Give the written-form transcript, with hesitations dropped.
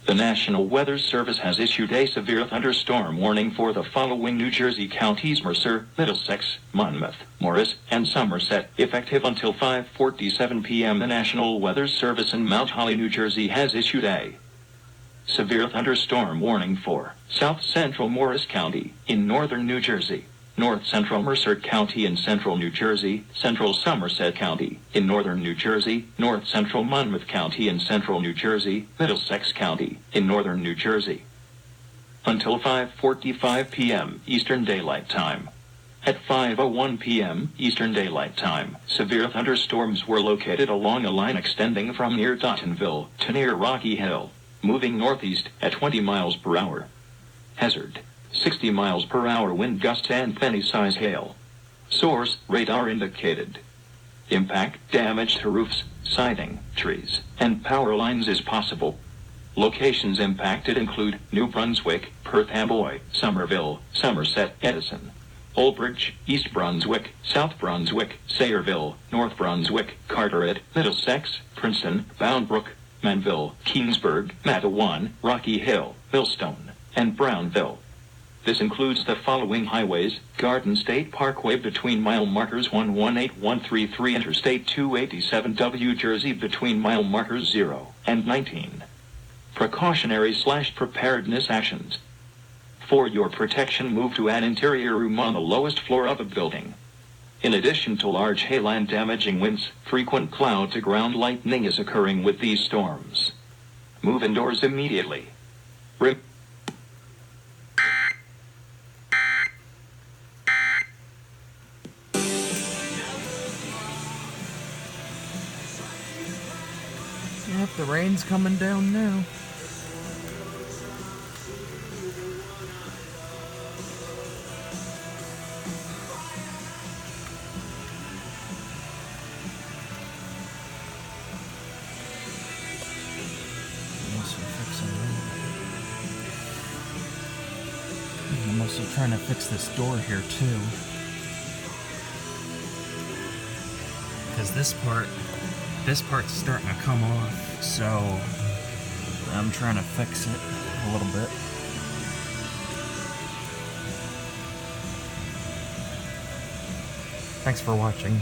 The National Weather Service has issued a severe thunderstorm warning for the following New Jersey counties: Mercer, Middlesex, Monmouth, Morris, and Somerset, effective until 5:47 p.m. The National Weather Service in Mount Holly, New Jersey has issued a severe thunderstorm warning for South Central Morris County in northern New Jersey, North Central Mercer County in central New Jersey, Central Somerset County in northern New Jersey, North Central Monmouth County in central New Jersey, Middlesex County in northern New Jersey. Until 5:45 p.m. Eastern Daylight Time. At 5:01 p.m. Eastern Daylight Time, severe thunderstorms were located along a line extending from near Dottonville to near Rocky Hill, moving northeast at 20 miles per hour. Hazard: 60 miles per hour wind gusts and penny-size hail. Source: radar indicated. Impact: damage to roofs, siding, trees, and power lines is possible. Locations impacted include New Brunswick, Perth Amboy, Somerville, Somerset, Edison, Oldbridge, East Brunswick, South Brunswick, Sayreville, North Brunswick, Carteret, Middlesex, Princeton, Bound Brook, Manville, Kingsburg, Matawan, Rocky Hill, Millstone, and Brownville. This includes the following highways: Garden State Parkway between mile markers 118133, Interstate 287 W Jersey between mile markers 0 and 19. Precautionary/preparedness actions. For your protection, move to an interior room on the lowest floor of a building. In addition to large hail and damaging winds, frequent cloud-to-ground lightning is occurring with these storms. Move indoors immediately. Yep, the rain's coming down now. I'm also trying to fix this door here too, because this part's starting to come off, so I'm trying to fix it a little bit. Thanks for watching.